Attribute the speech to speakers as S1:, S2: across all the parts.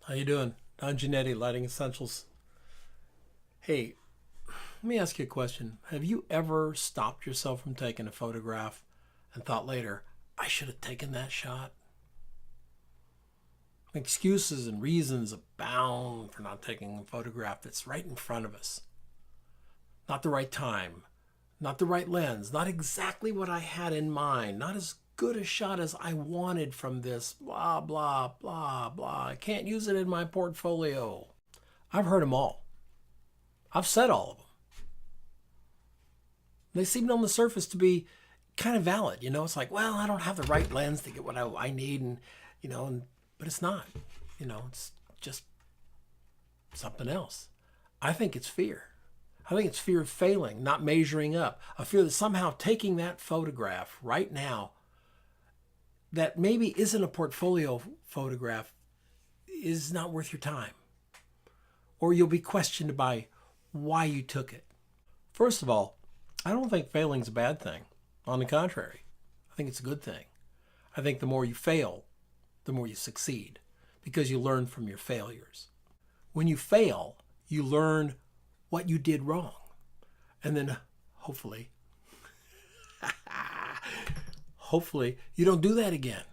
S1: How you doing? I'm Giannatti, Lighting Essentials. Hey, let me ask you a question. Have you ever stopped yourself from taking a photograph and thought later, I should have taken that shot? Excuses and reasons abound for not taking a photograph that's right in front of us. Not the right time, not the right lens, not exactly what I had in mind, not as good a shot as I wanted from this, blah, blah, blah, blah. I can't use it in my portfolio. I've heard them all. I've said all of them. They seem on the surface to be kind of valid. It's like, well, I don't have the right lens to get what I need, but it's not. It's just something else. I think it's fear. I think it's fear of failing, not measuring up. A fear that somehow taking that photograph right now that maybe isn't a portfolio photograph is not worth your time. Or you'll be questioned by why you took it. First of all, I don't think failing's a bad thing. On the contrary, I think it's a good thing. I think the more you fail, the more you succeed, because you learn from your failures. When you fail, you learn what you did wrong. And then hopefully you don't do that again.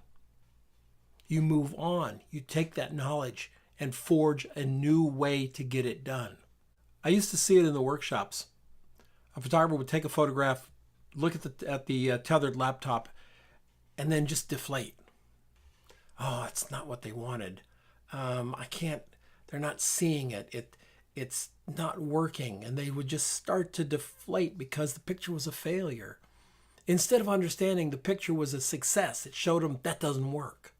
S1: You move on. You take that knowledge and forge a new way to get it done. I used to see it in the workshops. A photographer would take a photograph, look at the tethered laptop, and then just deflate. Oh, it's not what they wanted. I can't. They're not seeing it. It's not working, and they would just start to deflate because the picture was a failure. Instead of understanding the picture was a success, it showed them that doesn't work.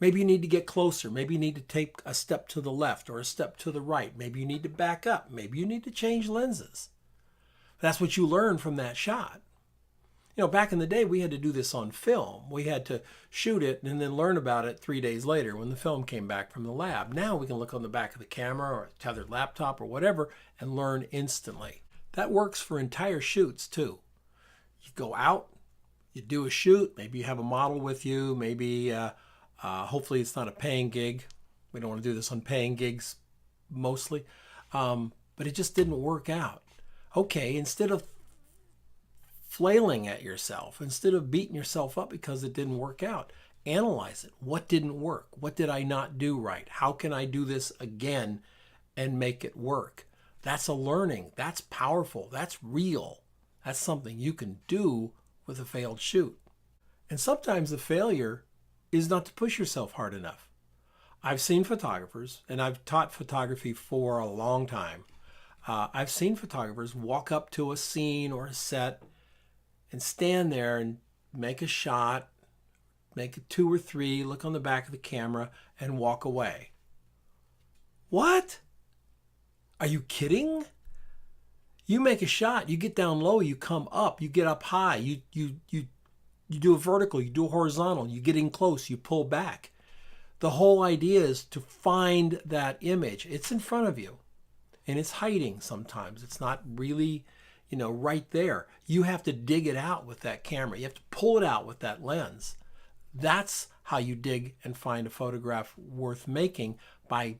S1: Maybe you need to get closer. Maybe you need to take a step to the left or a step to the right. Maybe you need to back up. Maybe you need to change lenses. That's what you learn from that shot. Back in the day, we had to do this on film. We had to shoot it and then learn about it 3 days later when the film came back from the lab. Now we can look on the back of the camera or a tethered laptop or whatever and learn instantly. That works for entire shoots too. You go out, you do a shoot, maybe you have a model with you, maybe hopefully it's not a paying gig. We don't want to do this on paying gigs mostly, but it just didn't work out. Okay, instead of flailing at yourself, instead of beating yourself up because it didn't work out, analyze it. What didn't work? What did I not do right? How can I do this again and make it work? That's a learning. That's powerful. That's real. That's something you can do with a failed shoot. And sometimes the failure is not to push yourself hard enough. I've seen photographers, and I've taught photography for a long time. I've seen photographers walk up to a scene or a set and stand there and make a shot, make it 2 or 3, look on the back of the camera, and walk away. What? Are you kidding? You make a shot, you get down low, you come up, you get up high, you do a vertical, you do a horizontal, you get in close, you pull back. The whole idea is to find that image. It's in front of you, and it's hiding sometimes. It's not really, right there. You have to dig it out with that camera. You have to pull it out with that lens. That's how you dig and find a photograph worth making, by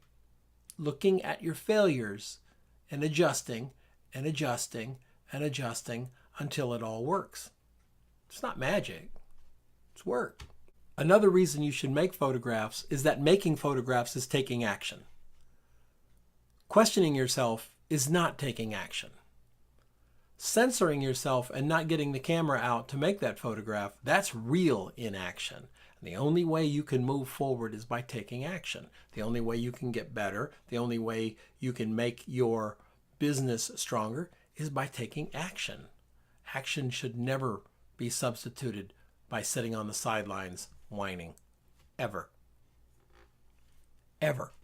S1: looking at your failures and adjusting and adjusting and adjusting until it all works. It's not magic. It's work. Another reason you should make photographs is that making photographs is taking action. Questioning yourself is not taking action. Censoring yourself and not getting the camera out to make that photograph, that's real inaction. And the only way you can move forward is by taking action. The only way you can get better, the only way you can make your business stronger is by taking action. Action should never be substituted by sitting on the sidelines whining. Ever. Ever.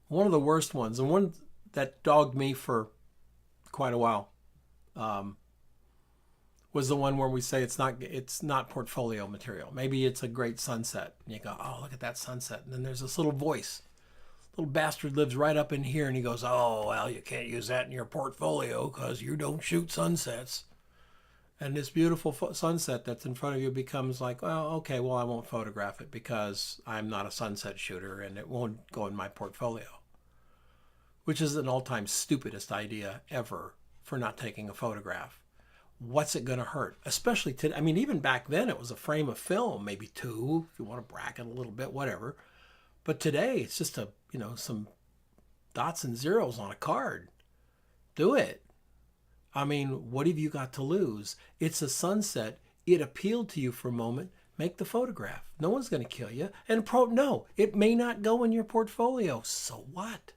S1: One of the worst ones, and one that dogged me for quite a while, was the one where we say it's not portfolio material. Maybe it's a great sunset, and you go, oh, look at that sunset. And then there's this little voice. Little bastard lives right up in here, and he goes, oh, well, you can't use that in your portfolio because you don't shoot sunsets. And this beautiful sunset that's in front of you becomes like, well, okay, well, I won't photograph it because I'm not a sunset shooter and it won't go in my portfolio, which is an all-time stupidest idea ever for not taking a photograph. What's it going to hurt? Especially today. I mean, even back then it was a frame of film, maybe two, if you want to bracket a little bit, whatever. But today it's just some dots and zeros on a card. Do it. I mean, what have you got to lose? It's a sunset. It appealed to you for a moment. Make the photograph. No one's going to kill you. And no, it may not go in your portfolio. So what?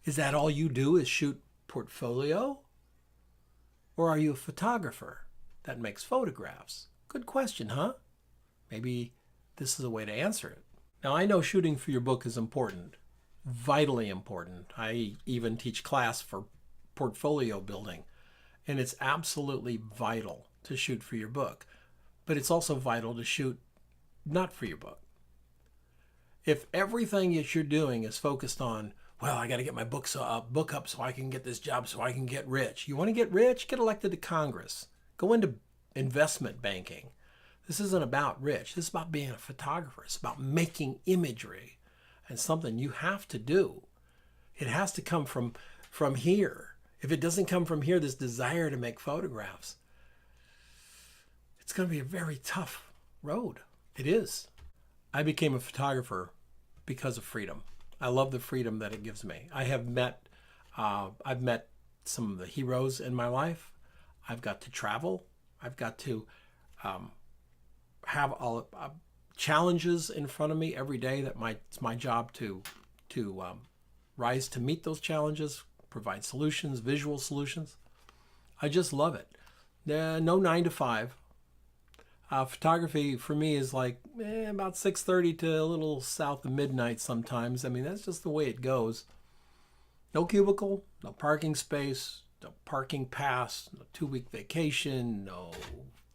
S1: Is that all you do is shoot portfolio? Or are you a photographer that makes photographs? Good question, huh? Maybe this is a way to answer it. Now, I know shooting for your book is important, vitally important. I even teach class for portfolio building, and it's absolutely vital to shoot for your book. But it's also vital to shoot not for your book. If everything that you're doing is focused on, well, I got to get my book up so I can get this job, so I can get rich. You want to get rich? Get elected to Congress. Go into investment banking. This isn't about rich. This is about being a photographer. It's about making imagery, and something you have to do. It has to come from here. If it doesn't come from here, this desire to make photographs, it's going to be a very tough road. It is. I became a photographer because of freedom. I love the freedom that it gives me. I've met some of the heroes in my life. I've got to travel. I've got to have all challenges in front of me every day. It's my job to rise to meet those challenges, provide solutions, visual solutions. I just love it. No 9 to 5. Photography for me is like about 6:30 to a little south of midnight sometimes. I mean, that's just the way it goes. No cubicle, no parking space, no parking pass, no 2-week vacation, no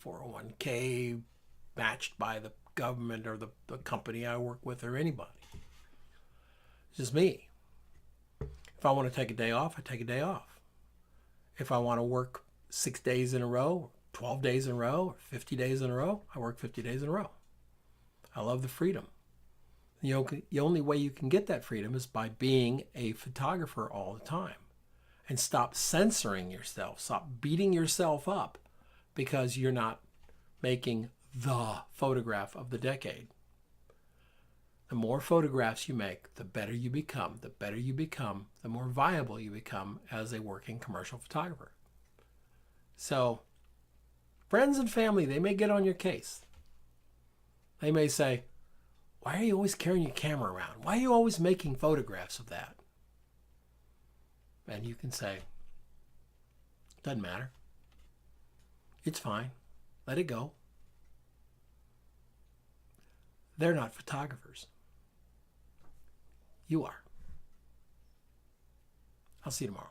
S1: 401k matched by the government or the company I work with or anybody. It's just me. If I want to take a day off, I take a day off. If I want to work 6 days in a row, 12 days in a row, or 50 days in a row, I work 50 days in a row. I love the freedom. The only way you can get that freedom is by being a photographer all the time. And stop censoring yourself. Stop beating yourself up because you're not making the photograph of the decade. The more photographs you make, the better you become. The better you become, the more viable you become as a working commercial photographer. So, friends and family, they may get on your case. They may say, why are you always carrying your camera around? Why are you always making photographs of that? And you can say, doesn't matter. It's fine. Let it go. They're not photographers. You are. I'll see you tomorrow.